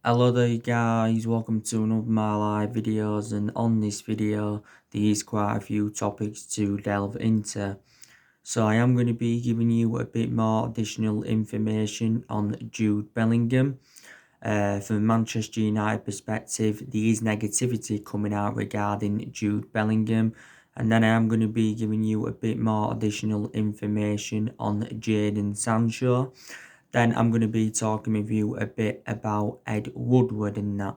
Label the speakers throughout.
Speaker 1: Hello there guys, welcome to another of my live videos, and on this video there is quite a few topics to delve into. So I am going to be giving you a bit more additional information on Jude Bellingham. From a Manchester United perspective, there is negativity coming out regarding Jude Bellingham. And then I am going to be giving you a bit more additional information on Jadon Sancho. Then I'm going to be talking with you a bit about Woodward and that.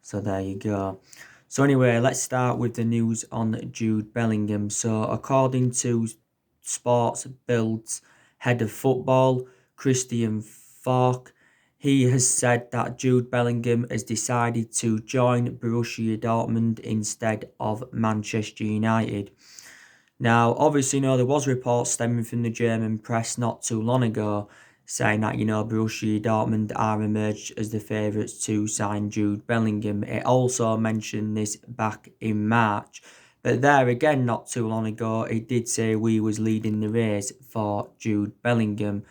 Speaker 1: So there you go. So anyway, let's start with the news on Jude Bellingham. So according to Sports Bill's head of football, Christian Falk, he has said that Jude Bellingham has decided to join Borussia Dortmund instead of Manchester United. Now, obviously, there was reports stemming from the German press not too long ago saying that, Borussia Dortmund are emerged as the favourites to sign Jude Bellingham. It also mentioned this back in March. But there again, not too long ago, it did say we was leading the race for Jude Bellingham.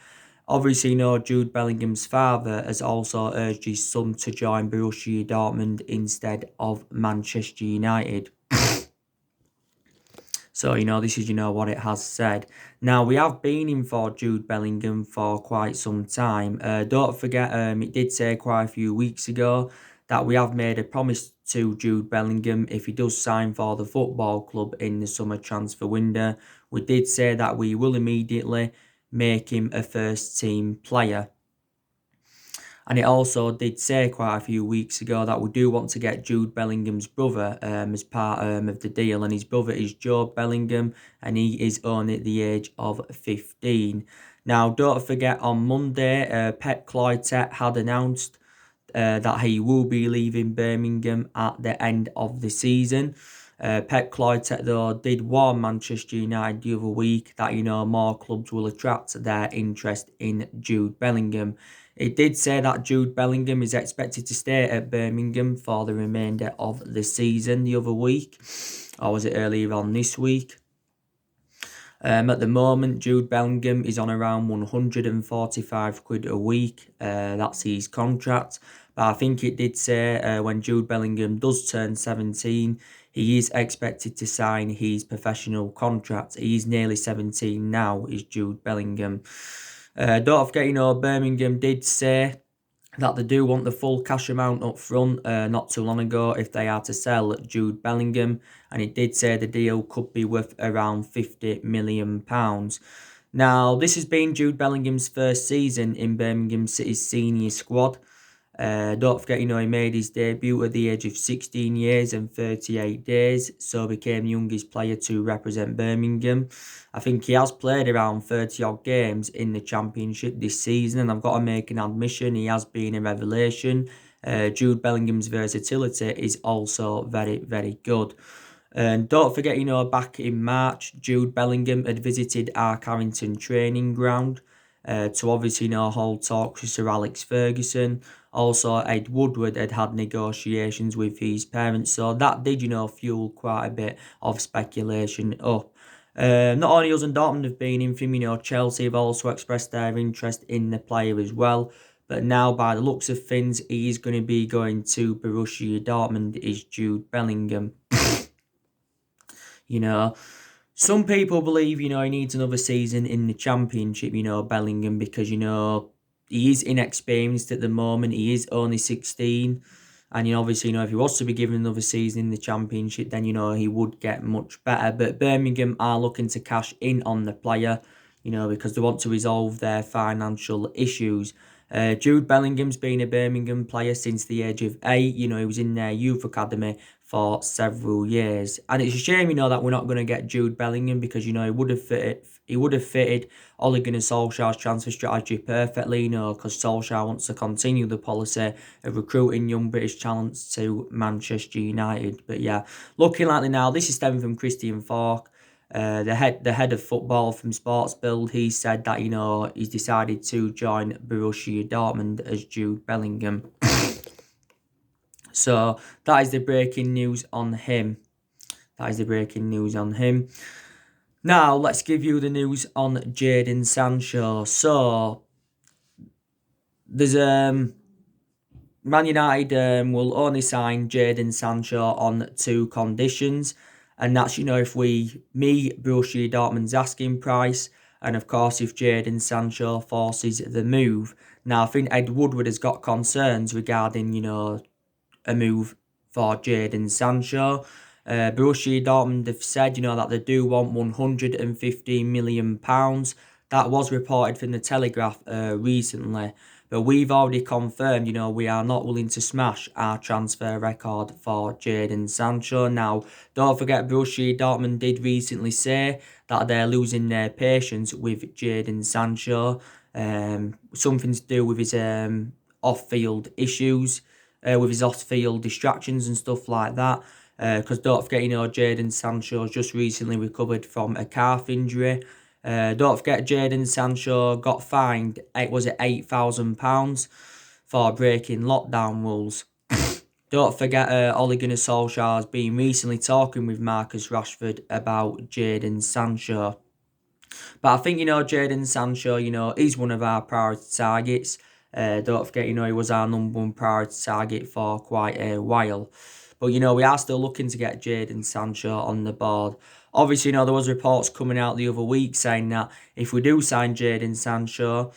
Speaker 1: Obviously, Jude Bellingham's father has also urged his son to join Borussia Dortmund instead of Manchester United. So, this is, what it has said. Now, we have been in for Jude Bellingham for quite some time. Don't forget, it did say quite a few weeks ago that we have made a promise to Jude Bellingham if he does sign for the football club in the summer transfer window. We did say that we will immediately make him a first team player. And it also did say quite a few weeks ago that we do want to get Jude Bellingham's brother as part of the deal. And his brother is Jude Bellingham, and he is only at the age of 15. Now, don't forget, on Monday, Pep Cloytet had announced that he will be leaving Birmingham at the end of the season. Pep Cloytet, though, did warn Manchester United the other week that, more clubs will attract their interest in Jude Bellingham. It did say that Jude Bellingham is expected to stay at Birmingham for the remainder of the season the other week. Or was it earlier on this week? At the moment, Jude Bellingham is on around 145 quid a week. That's his contract. But I think it did say when Jude Bellingham does turn 17, he is expected to sign his professional contract. He's nearly 17 now, is Jude Bellingham. Don't forget, Birmingham did say that they do want the full cash amount up front not too long ago if they are to sell Jude Bellingham, and it did say the deal could be worth around £50 million. Now, this has been Jude Bellingham's first season in Birmingham City's senior squad. Don't forget, he made his debut at the age of 16 years and 38 days, so became the youngest player to represent Birmingham. I think he has played around 30 odd games in the Championship this season, and I've got to make an admission, he has been a revelation. Jude Bellingham's versatility is also very, very good. And don't forget, back in March, Jude Bellingham had visited our Carrington training ground to obviously, hold talks with Sir Alex Ferguson. Also, Ed Woodward had negotiations with his parents, so that did, fuel quite a bit of speculation up. Not only us and Dortmund have been in for him, Chelsea have also expressed their interest in the player as well. But now, by the looks of things, he is going to be going to Borussia Dortmund, is Jude Bellingham. Some people believe, he needs another season in the Championship, Bellingham, because, he is inexperienced at the moment. He is only 16. And, obviously, if he was to be given another season in the Championship, then, he would get much better. But Birmingham are looking to cash in on the player, because they want to resolve their financial issues. Jude Bellingham's been a Birmingham player since the age of 8. He was in their youth academy for several years. And it's a shame, that we're not going to get Jude Bellingham because, he would have fitted Ole Gunnar Solskjaer's transfer strategy perfectly, because Solskjaer wants to continue the policy of recruiting young British talents to Manchester United. But yeah, looking likely now, this is stemming from Christian Falk. The head of football from Sports Build, he said that, he's decided to join Borussia Dortmund as Jude Bellingham. So that is the breaking news on him. Now, let's give you the news on Jadon Sancho. So, there's Man United will only sign Jadon Sancho on two conditions, and that's if we meet Borussia Dortmund's asking price, and of course if Jadon Sancho forces the move. Now I think Ed Woodward has got concerns regarding a move for Jadon Sancho. Borussia Dortmund have said, that they do want £115 million. That was reported from the Telegraph recently. But we've already confirmed, we are not willing to smash our transfer record for Jadon Sancho. Now, don't forget, Borussia Dortmund did recently say that they're losing their patience with Jadon Sancho. Something to do with his off-field issues, with his off-field distractions and stuff like that. Because don't forget, Jadon Sancho's just recently recovered from a calf injury. Don't forget, Jaden Sancho got fined, was it £8,000 for breaking lockdown rules. Don't forget, Ole Gunnar Solskjaer has been recently talking with Marcus Rashford about Jaden Sancho. But I think, Jadon Sancho, is one of our priority targets. Don't forget, he was our number one priority target for quite a while. But, we are still looking to get Jadon Sancho on the board. Obviously, there was reports coming out the other week saying that if we do sign Jadon Sancho,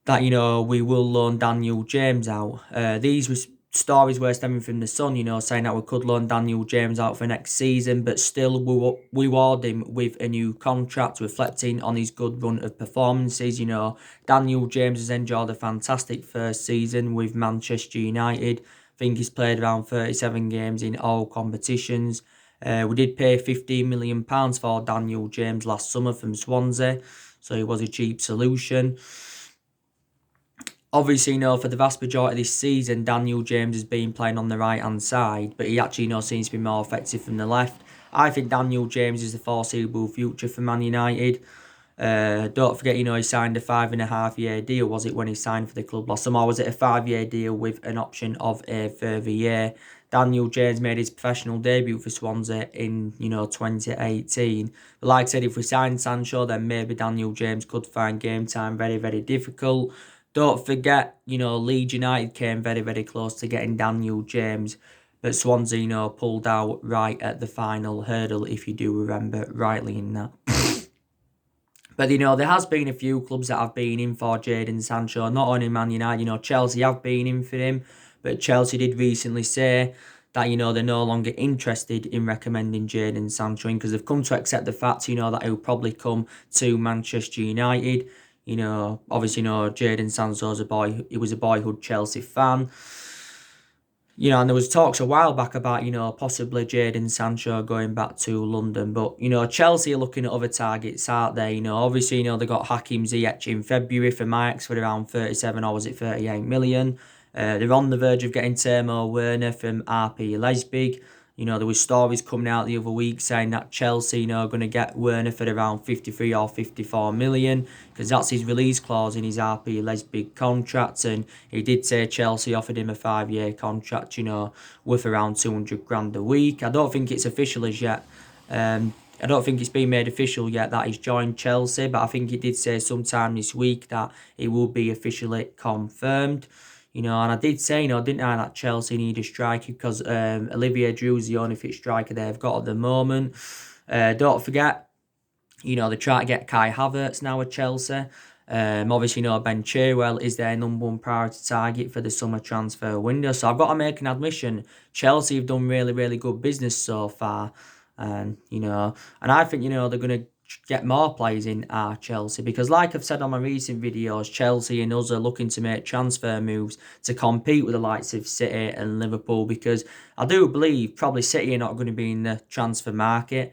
Speaker 1: that, we will loan Daniel James out. These stories were stemming from the Sun, saying that we could loan Daniel James out for next season, but still we reward him with a new contract reflecting on his good run of performances. Daniel James has enjoyed a fantastic first season with Manchester United. I think he's played around 37 games in all competitions. We did pay £15 million for Daniel James last summer from Swansea, so it was a cheap solution. Obviously, for the vast majority of this season, Daniel James has been playing on the right-hand side, but he actually, seems to be more effective from the left. I think Daniel James is the foreseeable future for Man United. Don't forget, he signed a 5.5-year deal, was it, when he signed for the club last summer? Or was it a 5-year deal with an option of a further year? Daniel James made his professional debut for Swansea in, 2018. But like I said, if we sign Sancho, then maybe Daniel James could find game time very, very difficult. Don't forget, Leeds United came very, very close to getting Daniel James, but Swansea, pulled out right at the final hurdle, if you do remember rightly in that. But, there has been a few clubs that have been in for Jadon Sancho, not only Man United, Chelsea have been in for him, but Chelsea did recently say that, they're no longer interested in recommending Jadon Sancho because they've come to accept the fact, that he'll probably come to Manchester United. Obviously, Jadon Sancho's he was a boyhood Chelsea fan. And there was talks a while back about, possibly Jadon Sancho going back to London. But, Chelsea are looking at other targets, aren't they? Obviously, they got Hakim Ziyech in February for Ajax for around 37 or was it 38 million. They're on the verge of getting Timo Werner from RB Leipzig. There was stories coming out the other week saying that Chelsea, are going to get Werner for around 53 or 54 million because that's his release clause in his RB Leipzig contract. And he did say Chelsea offered him a 5-year contract, worth around 200 grand a week. I don't think it's official as yet. I don't think it's been made official yet that he's joined Chelsea, but I think it did say sometime this week that it will be officially confirmed. And I did say, didn't I, that Chelsea need a striker because Olivier Giroud's the only fit striker they've got at the moment. Don't forget, they try to get Kai Havertz now at Chelsea. Obviously, Ben Chilwell is their number one priority target for the summer transfer window. So I've got to make an admission, Chelsea have done really, really good business so far. And I think, they're going to get more players in Chelsea because like I've said on my recent videos, Chelsea and us are looking to make transfer moves to compete with the likes of City and Liverpool because I do believe probably City are not going to be in the transfer market.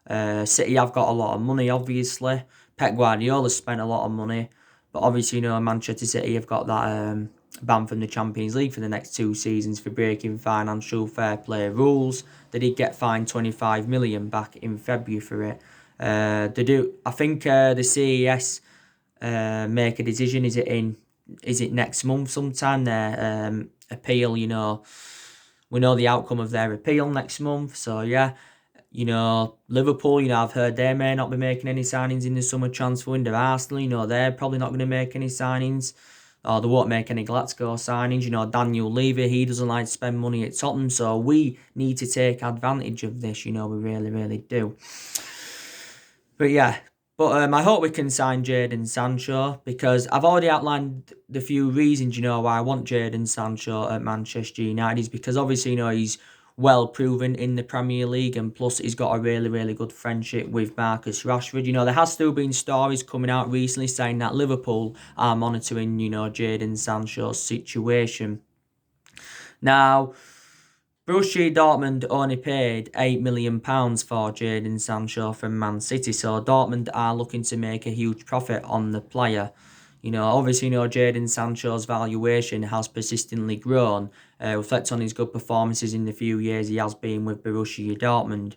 Speaker 1: City have got a lot of money, obviously. Pep Guardiola spent a lot of money, but obviously, Manchester City have got that ban from the Champions League for the next 2 seasons for breaking financial fair play rules. They did get fined 25 million back in February for it. I think the CES make a decision. Is it next month sometime? Their appeal, we know the outcome of their appeal next month. So yeah, Liverpool, I've heard they may not be making any signings in the summer transfer window. Arsenal, they're probably not going to make any signings. they won't make any Glasgow signings. Daniel Levy, he doesn't like to spend money at Tottenham, so we need to take advantage of this. We really, really do. But yeah, I hope we can sign Jadon Sancho, because I've already outlined the few reasons, why I want Jadon Sancho at Manchester United. Is because obviously, he's well proven in the Premier League, and plus he's got a really, really good friendship with Marcus Rashford. There has still been stories coming out recently saying that Liverpool are monitoring, Jadon Sancho's situation. Now, Borussia Dortmund only paid £8 million for Jadon Sancho from Man City, so Dortmund are looking to make a huge profit on the player. Obviously, Jadon Sancho's valuation has persistently grown, reflects on his good performances in the few years he has been with Borussia Dortmund.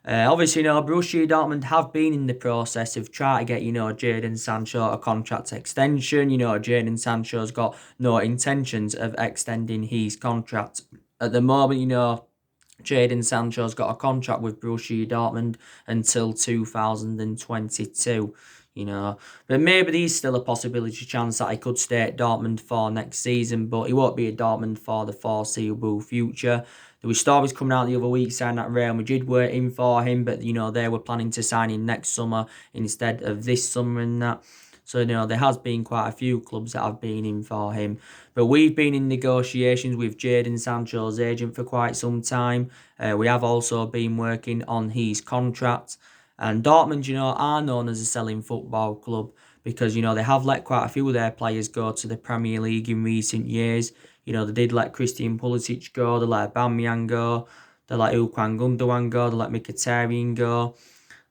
Speaker 1: Obviously, Borussia Dortmund have been in the process of trying to get, Jadon Sancho a contract extension. Jadon Sancho's got no intentions of extending his contract. At the moment, Jadon Sancho's got a contract with Borussia Dortmund until 2022. But maybe there's still a possibility chance that he could stay at Dortmund for next season, but he won't be at Dortmund for the foreseeable future. There were stories coming out the other week saying that Real Madrid were in for him, but they were planning to sign him next summer instead of this summer and that. So, there has been quite a few clubs that have been in for him. But we've been in negotiations with Jadon Sancho's agent for quite some time. We have also been working on his contract. And Dortmund, are known as a selling football club because, they have let quite a few of their players go to the Premier League in recent years. They did let Christian Pulisic go, they let Aubameyang go, they let Ilkay Gundogan go, they let Mkhitaryan go,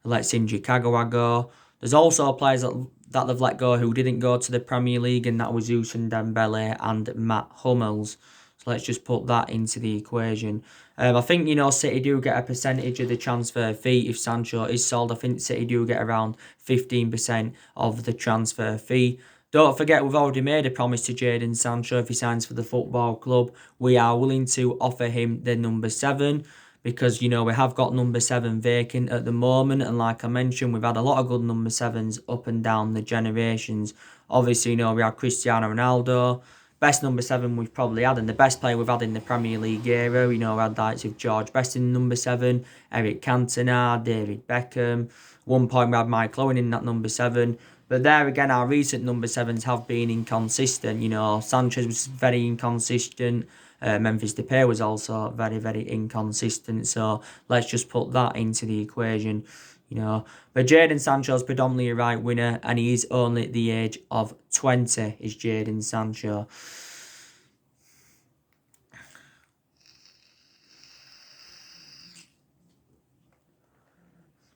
Speaker 1: they let Shinji Kagawa go. There's also players that they've let go who didn't go to the Premier League, and that was Ousmane Dembele and Matt Hummels. So let's just put that into the equation. I think, City do get a percentage of the transfer fee if Sancho is sold. I think City do get around 15% of the transfer fee. Don't forget, we've already made a promise to Jadon Sancho if he signs for the football club. We are willing to offer him the number 7 because, we have got number 7 vacant at the moment. And like I mentioned, we've had a lot of good number 7s up and down the generations. Obviously, we had Cristiano Ronaldo. Best number 7 we've probably had, and the best player we've had in the Premier League era. We had the likes of George Best in number 7, Eric Cantona, David Beckham. One point we had Mike Owen in that number 7. But there again, our recent number 7s have been inconsistent. Sanchez was very inconsistent. Memphis Depay was also very, very inconsistent. So let's just put that into the equation. But Jadon Sancho's predominantly a right winger, and he is only at the age of 20, is Jadon Sancho.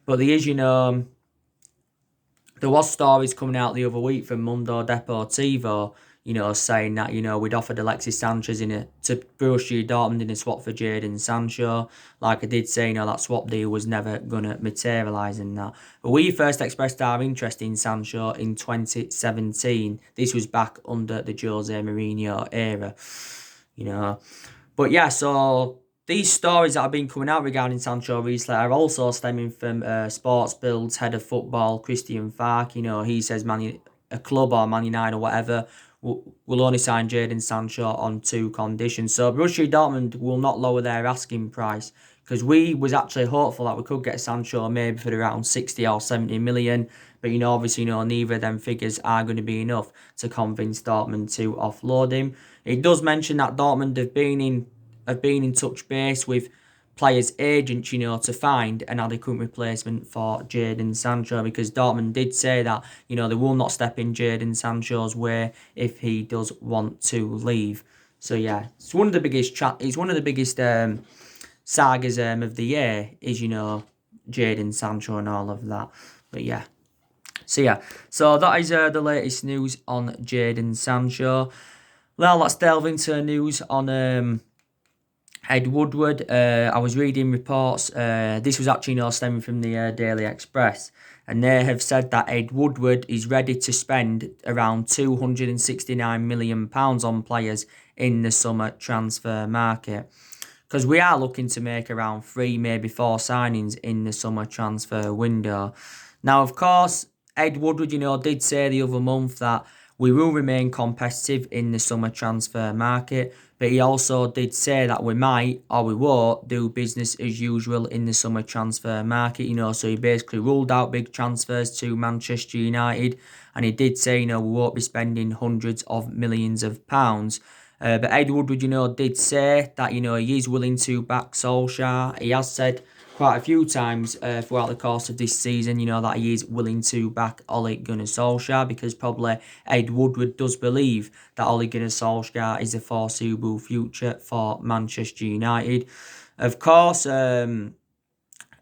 Speaker 1: But there is, there was stories coming out the other week from Mundo Deportivo, saying that, we'd offered Alexis Sanchez to Borussia Dortmund in a swap for Jadon Sancho. Like I did say, that swap deal was never going to materialise in that. But we first expressed our interest in Sancho in 2017. This was back under the Jose Mourinho era, But yeah, so these stories that have been coming out regarding Sancho recently are also stemming from Sports Build's head of football, Christian Farke. He says a club or Man United or whatever will only sign Jadon Sancho on 2 conditions. So Borussia Dortmund will not lower their asking price, because we was actually hopeful that we could get Sancho maybe for around 60 or 70 million. But obviously, neither of them figures are going to be enough to convince Dortmund to offload him. It does mention that Dortmund have been in touch base with players' agents, to find an adequate replacement for Jadon Sancho, because Dortmund did say that, they will not step in Jadon Sancho's way if he does want to leave. So yeah, it's one of the biggest sagas of the year is, Jadon Sancho and all of that. But yeah. So that is the latest news on Jadon Sancho. Now let's delve into news on Ed Woodward. I was reading reports. This was actually stemming from the Daily Express, and they have said that Ed Woodward is ready to spend around £269 million on players in the summer transfer market, because we are looking to make around 3, maybe 4 signings in the summer transfer window. Now, of course, Ed Woodward, did say the other month that we will remain competitive in the summer transfer market, but he also did say that we might or we won't do business as usual in the summer transfer market, so he basically ruled out big transfers to Manchester United, and he did say, we won't be spending hundreds of millions of pounds. But Ed Woodward, did say that, he is willing to back Solskjaer. He has said quite a few times throughout the course of this season, that he is willing to back Ole Gunnar Solskjaer, because probably Ed Woodward does believe that Ole Gunnar Solskjaer is a foreseeable future for Manchester United. Of course,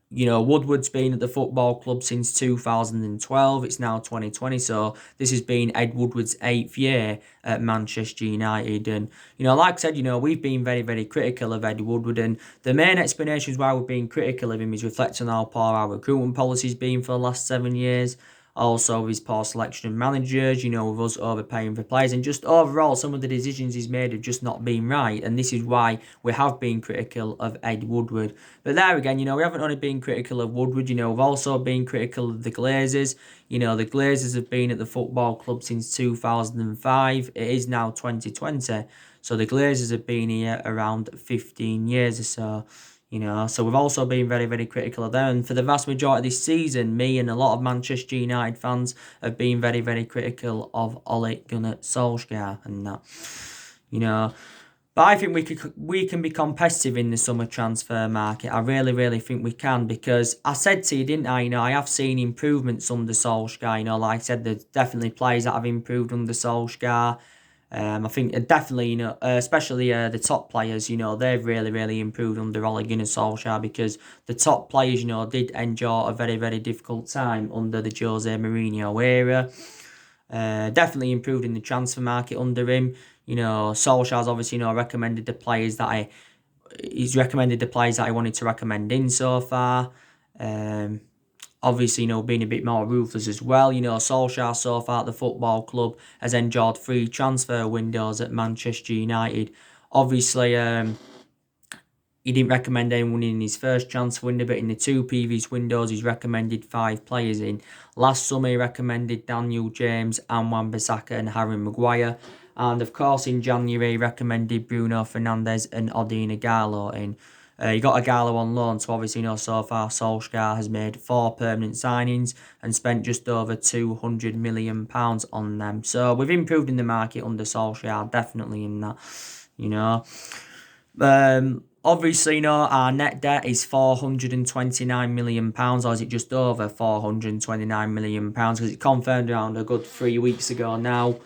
Speaker 1: Woodward's been at the football club since 2012. It's now 2020, so this has been Ed Woodward's 8th year at Manchester United. And, like I said, we've been very, very critical of Ed Woodward. And the main explanations why we've been critical of him is reflecting on how poor our recruitment policy's been for the last 7 years. Also, his poor selection of managers, with us overpaying for players, and just overall, some of the decisions he's made have just not been right. And this is why we have been critical of Ed Woodward. But there again, we haven't only been critical of Woodward, we've also been critical of the Glazers. The Glazers have been at the football club since 2005. It is now 2020. So the Glazers have been here around 15 years or so. So we've also been very, very critical of them. And for the vast majority of this season, me and a lot of Manchester United fans have been very, very critical of Ole Gunnar Solskjaer and that, But I think we can be competitive in the summer transfer market. I really, really think we can, because I said to you, didn't I? I have seen improvements under Solskjaer. Like I said, there's definitely players that have improved under Solskjaer. I think definitely, especially the top players, they've really, really improved under Ole Gunnar Solskjaer, because the top players, did endure a very, very difficult time under the Jose Mourinho era. Definitely improved in the transfer market under him. Solskjaer's obviously, recommended the players that he's recommended the players that I wanted to recommend in so far. Obviously, being a bit more ruthless as well. Solskjaer so far at the football club has enjoyed 3 transfer windows at Manchester United. Obviously, he didn't recommend anyone in his first transfer window, but in the 2 previous windows, he's recommended 5 players in. Last summer, he recommended Daniel James, Wan-Bissaka and Harry Maguire. And of course, in January, he recommended Bruno Fernandes and Odion Ighalo in. He got Ighalo on loan, so obviously, so far Solskjaer has made 4 permanent signings and spent just over £200 million on them. So we've improved in the market under Solskjaer, definitely in that, Obviously, our net debt is £429 million, or is it just over £429 million? Because it confirmed around a good 3 weeks ago now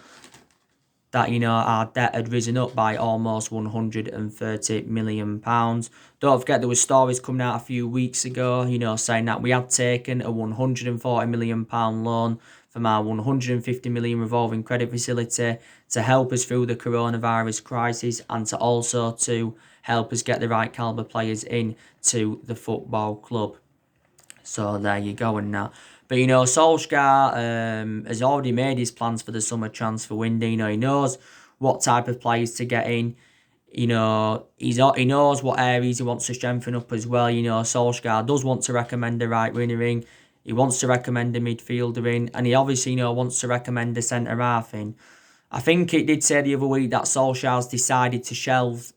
Speaker 1: that, our debt had risen up by almost £130 million. Don't forget, there were stories coming out a few weeks ago, saying that we had taken a £140 million loan from our £150 million revolving credit facility to help us through the coronavirus crisis, and to also to help us get the right calibre players in to the football club. So there you go and that. But, Solskjaer has already made his plans for the summer transfer window. He knows what type of players to get in. He knows what areas he wants to strengthen up as well. Solskjaer does want to recommend a right winger in. He wants to recommend a midfielder in. And he obviously, wants to recommend a centre-half in. I think it did say the other week that Solskjaer's decided to shelve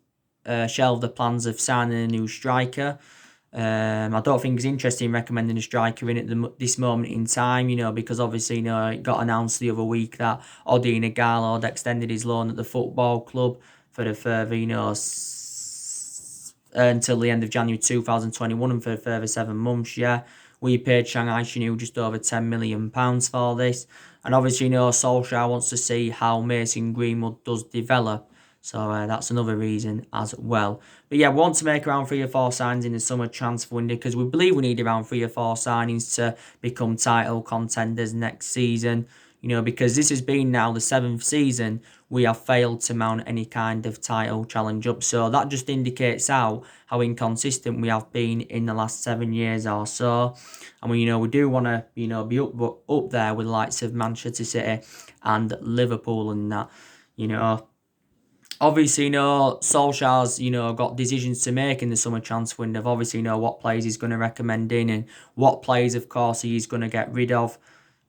Speaker 1: the plans of signing a new striker. I don't think he's interested in recommending a striker in at this moment in time, because obviously, it got announced the other week that Odion Ighalo had extended his loan at the football club for the further, until the end of January 2021, and for a further 7 months, We paid Shanghai Shenhua just over £10 million for this. And obviously, Solskjaer wants to see how Mason Greenwood does develop. So that's another reason as well. But we want to make around 3 or 4 signings in the summer transfer window, because we believe we need around 3 or 4 signings to become title contenders next season. Because this has been now the 7th season we have failed to mount any kind of title challenge up. So that just indicates how inconsistent we have been in the last 7 years or so. And we do want to, be up there with the likes of Manchester City and Liverpool and that, Obviously, Solskjaer's, got decisions to make in the summer transfer window. Obviously, what players he's going to recommend in, and what players, of course, he's going to get rid of.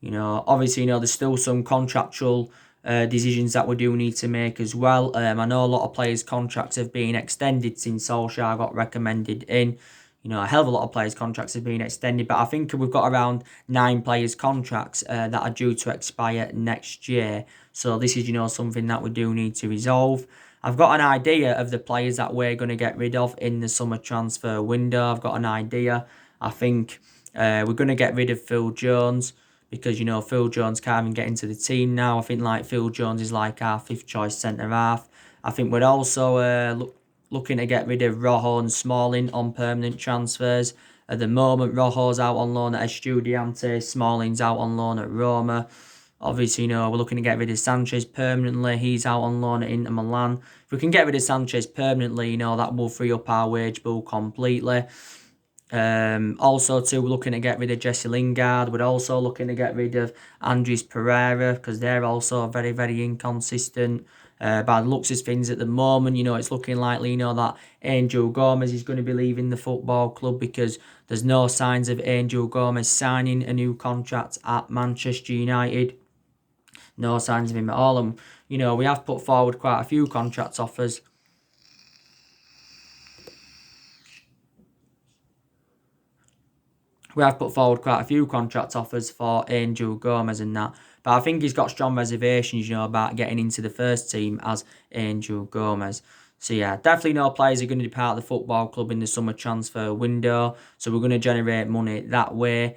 Speaker 1: Obviously, there's still some contractual decisions that we do need to make as well. I know a lot of players' contracts have been extended since Solskjaer got recommended in. A hell of a lot of players' contracts have been extended, but I think we've got around 9 players' contracts that are due to expire next year. So this is, something that we do need to resolve. I've got an idea of the players that we're going to get rid of in the summer transfer window. I've got an idea. I think we're going to get rid of Phil Jones because, Phil Jones can't even get into the team now. I think Phil Jones is like our 5th choice centre-half. I think we're also looking to get rid of Rojo and Smalling on permanent transfers. At the moment, Rojo's out on loan at Estudiantes, Smalling's out on loan at Roma. Obviously, we're looking to get rid of Sanchez permanently. He's out on loan at Inter Milan. If we can get rid of Sanchez permanently, that will free up our wage bill completely. Also, too, we're looking to get rid of Jesse Lingard. We're also looking to get rid of Andres Pereira because they're also very, very inconsistent. By the looks of things at the moment, it's looking likely, that Angel Gomez is going to be leaving the football club because there's no signs of Angel Gomez signing a new contract at Manchester United. No signs of him at all. And, we have put forward quite a few contract offers. We have put forward quite a few contract offers for Angel Gomez and that. But I think he's got strong reservations, about getting into the first team as Angel Gomez. So yeah, definitely no players are going to depart the football club in the summer transfer window. So we're going to generate money that way.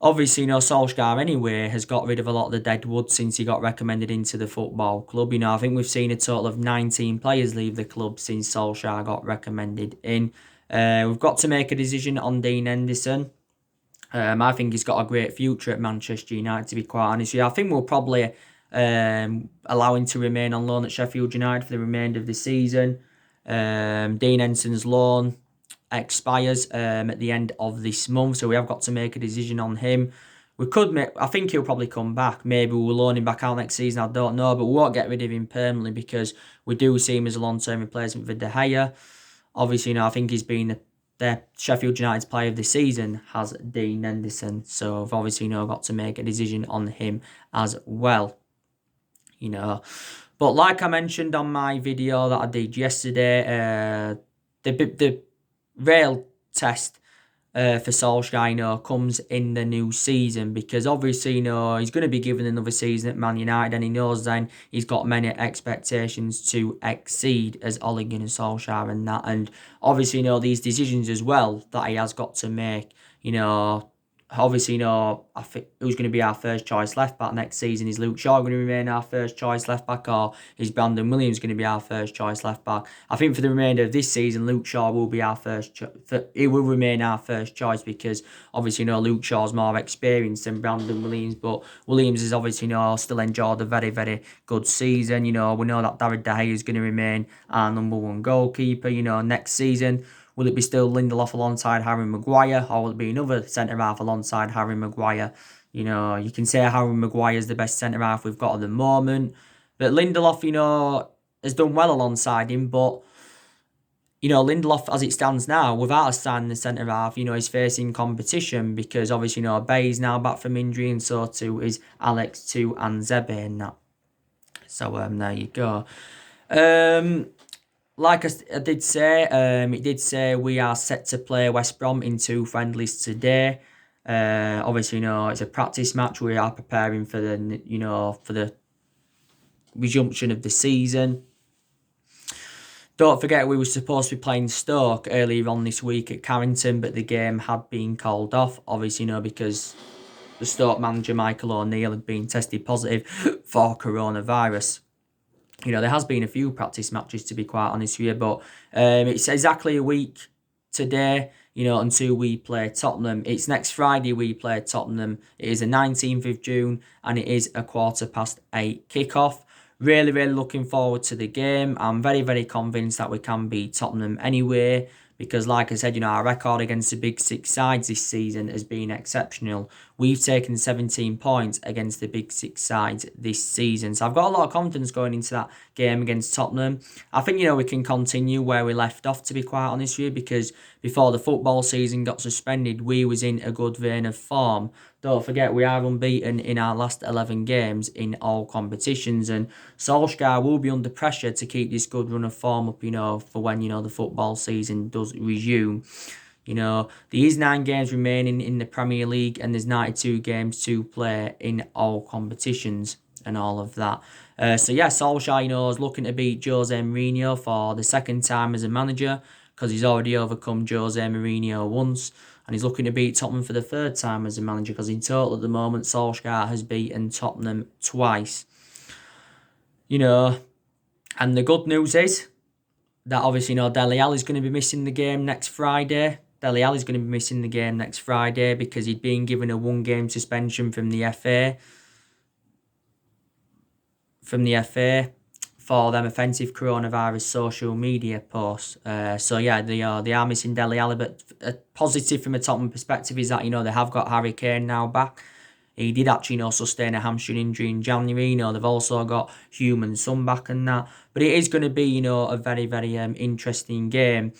Speaker 1: Obviously, Solskjaer anyway has got rid of a lot of the dead wood since he got recommended into the football club. I think we've seen a total of 19 players leave the club since Solskjaer got recommended in. We've got to make a decision on Dean Henderson. I think he's got a great future at Manchester United, to be quite honest with you. I think we'll probably allow him to remain on loan at Sheffield United for the remainder of the season. Dean Henderson's loan expires at the end of this month, so we have got to make a decision on him. I think he'll probably come back. Maybe we'll loan him back out next season, I don't know, but we won't get rid of him permanently because we do see him as a long-term replacement for De Gea. Obviously, I think he's been the Sheffield United's player of the season has Dean Henderson, so I've obviously got to make a decision on him as well. But like I mentioned on my video that I did yesterday, the real test for Solskjaer, comes in the new season because obviously, he's going to be given another season at Man United and he knows then he's got many expectations to exceed as Ole Gunnar Solskjaer and that. And obviously, these decisions as well that he has got to make, obviously, I think who's going to be our first choice left back next season? Is Luke Shaw going to remain our first choice left back, or is Brandon Williams going to be our first choice left back? I think for the remainder of this season, Luke Shaw will be our first. He will remain our first choice because obviously, Luke Shaw's more experienced than Brandon Williams, but Williams is obviously still enjoyed a very, very good season. We know that David De Gea is going to remain our number one goalkeeper. Next season. Will it be still Lindelof alongside Harry Maguire, or will it be another centre-half alongside Harry Maguire? You can say Harry Maguire is the best centre-half we've got at the moment. But Lindelof, has done well alongside him. But, Lindelof, as it stands now, without us signing the centre-half, he's facing competition because, obviously, Bay's now back from injury and so too is Alex too and Zebe and that. So, there you go. Like I did say, it did say we are set to play West Brom in 2 friendlies today. Obviously, it's a practice match. We are preparing for the resumption of the season. Don't forget, we were supposed to be playing Stoke earlier on this week at Carrington, but the game had been called off. Obviously, because the Stoke manager, Michael O'Neill, had been tested positive for coronavirus. There has been a few practice matches, to be quite honest with you, but it's exactly a week today, until we play Tottenham. It's next Friday we play Tottenham. It is the 19th of June, and it is a 8:15 kickoff. Really, really looking forward to the game. I'm very, very convinced that we can beat Tottenham anyway, because, like I said, our record against the big six sides this season has been exceptional. We've taken 17 points against the big six sides this season. So I've got a lot of confidence going into that game against Tottenham. I think, we can continue where we left off, to be quite honest with you, because before the football season got suspended, we was in a good vein of form. Don't forget, we are unbeaten in our last 11 games in all competitions, and Solskjaer will be under pressure to keep this good run of form up, for when, the football season does resume. There is 9 games remaining in the Premier League, and there's 92 games to play in all competitions and all of that. Solskjaer, is looking to beat Jose Mourinho for the second time as a manager, because he's already overcome Jose Mourinho once, and he's looking to beat Tottenham for the third time as a manager, because in total at the moment Solskjaer has beaten Tottenham twice. And the good news is that obviously, Dele Alli is going to be missing the game next Friday. Dele Alli is going to be missing the game next Friday because he'd been given a 1-game suspension from the FA. For them offensive coronavirus social media posts. They are missing Dele Alli, but a positive from a Tottenham perspective is that, they have got Harry Kane now back. He did actually, sustain a hamstring injury in January. They've also got Human Son back and that. But it is going to be, a very, very interesting game.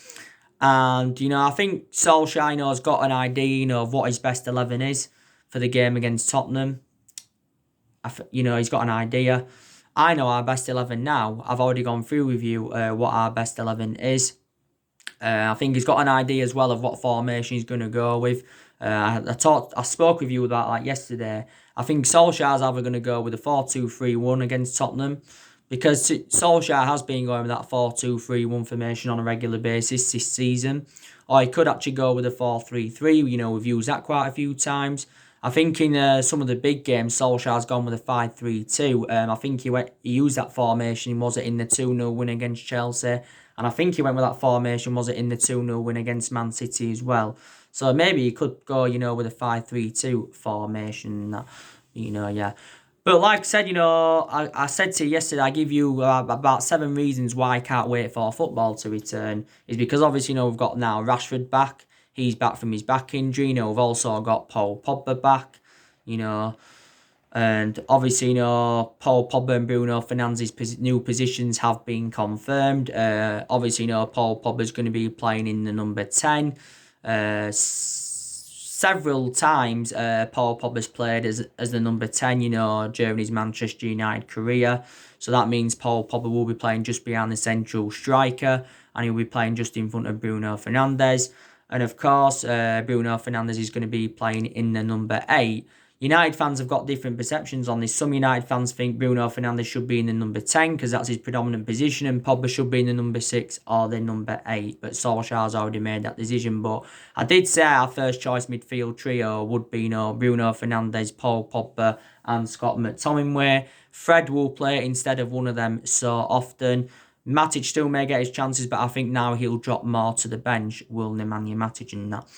Speaker 1: And, I think Solskjaer, has got an idea, of what his best 11 is for the game against Tottenham. He's got an idea. I know our best 11 now. I've already gone through with you what our best 11 is. I think he's got an idea as well of what formation he's going to go with. I spoke with you about that yesterday. I think Solskjaer's either going to go with a 4-2-3-1 against Tottenham, because Solskjaer has been going with that 4-2-3-1 formation on a regular basis this season. Or he could actually go with a 4-3-3. We've used that quite a few times. I think in some of the big games, Solskjaer's gone with a 5-3-2. I think he used that formation, was it in the 2-0 win against Chelsea? And I think he went with that formation, was it in the 2-0 win against Man City as well? So maybe he could go, with a 5-3-2 formation. But like I said, I said to you yesterday, I give you about 7 reasons why I can't wait for football to return. Is because obviously, we've got now Rashford back. He's back from his back injury. We've also got Paul Pogba back. And obviously, Paul Pogba and Bruno Fernandes' new positions have been confirmed. Obviously, Paul Pogba's going to be playing in the number 10. Several times, Paul Pogba's played as the number 10, during his Manchester United career. So that means Paul Pogba will be playing just behind the central striker, and he'll be playing just in front of Bruno Fernandes. And of course, Bruno Fernandes is going to be playing in the number 8. United fans have got different perceptions on this. Some United fans think Bruno Fernandes should be in the number 10 because that's his predominant position, and Pogba should be in the number 6 or the number 8. But Solskjaer's already made that decision. But I did say our first choice midfield trio would be Bruno Fernandes, Paul Pogba and Scott McTominay. Fred will play instead of one of them so often. Matic still may get his chances, but I think now he'll drop more to the bench, will Nemanja Matic and that.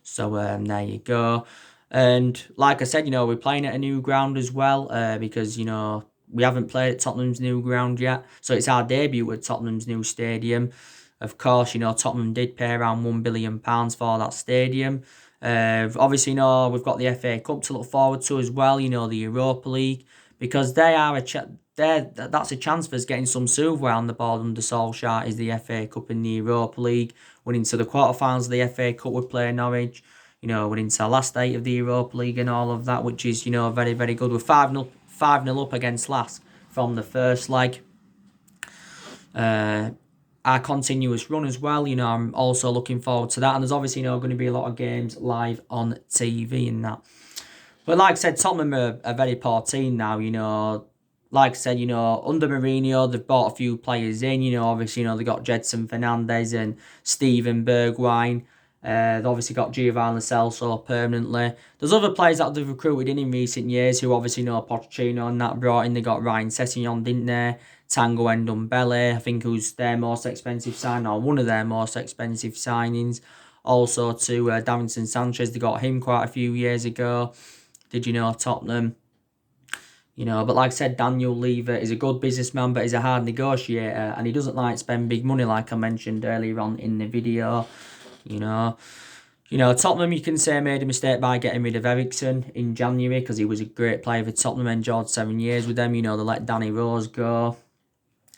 Speaker 1: So there you go. And like I said, we're playing at a new ground as well, because, we haven't played at Tottenham's new ground yet. So it's our debut at Tottenham's new stadium. Of course, Tottenham did pay around £1 billion for that stadium. Obviously, we've got the FA Cup to look forward to as well, the Europa League, because that's a chance for us getting some silverware on the board under Solskjaer, is the FA Cup and the Europa League. Winning to the quarterfinals of the FA Cup, we play Norwich. Winning to the last 8 of the Europa League and all of that, which is, very, very good. We're 5-0 up against Lask from the first leg. Our continuous run as well, I'm also looking forward to that. And there's obviously, going to be a lot of games live on TV and that. But like I said, Tottenham are a very poor team now, Like I said, under Mourinho, they've bought a few players in, obviously, they got Jadon Fernandes and Steven Bergwijn. They've obviously got Giovanni Celso permanently. There's other players that they've recruited in recent years who obviously Pochettino and that brought in. They got Ryan Sessegnon, didn't they? Tango Ndombele, I think, who's their most expensive signing, or one of their most expensive signings. Also to Jadon Sancho, they got him quite a few years ago. Did Tottenham? But like I said, Daniel Levy is a good businessman, but he's a hard negotiator, and he doesn't like to spend big money, like I mentioned earlier on in the video. you know. Tottenham, you can say, made a mistake by getting rid of Eriksen in January because he was a great player for Tottenham, enjoyed 7 years with them. They let Danny Rose go.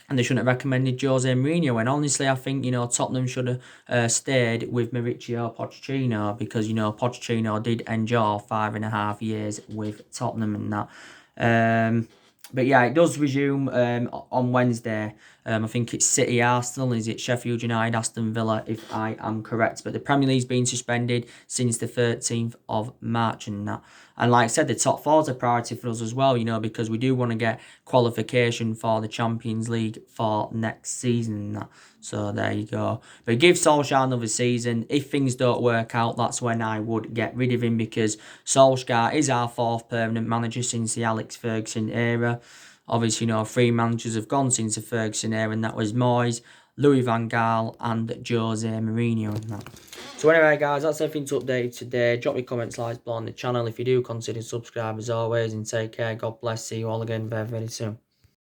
Speaker 1: And they shouldn't have recommended Jose Mourinho. And honestly, I think, Tottenham should have stayed with Mauricio Pochettino because, Pochettino did enjoy 5.5 years with Tottenham and that. But yeah, it does resume on Wednesday. I think it's City, Arsenal. Is it Sheffield United, Aston Villa, if I am correct? But the Premier League's been suspended since the 13th of March and that. And like I said, the top four is a priority for us as well, because we do want to get qualification for the Champions League for next season and that. So there you go. But give Solskjaer another season. If things don't work out, that's when I would get rid of him because Solskjaer is our fourth permanent manager since the Alex Ferguson era. Obviously, 3 managers have gone since the Ferguson era, and that was Moyes, Louis van Gaal, and Jose Mourinho and that. So anyway, guys, that's everything to update today. Drop your comments, likes below on the channel if you do. Consider subscribe as always, and take care. God bless. See you all again very, very soon.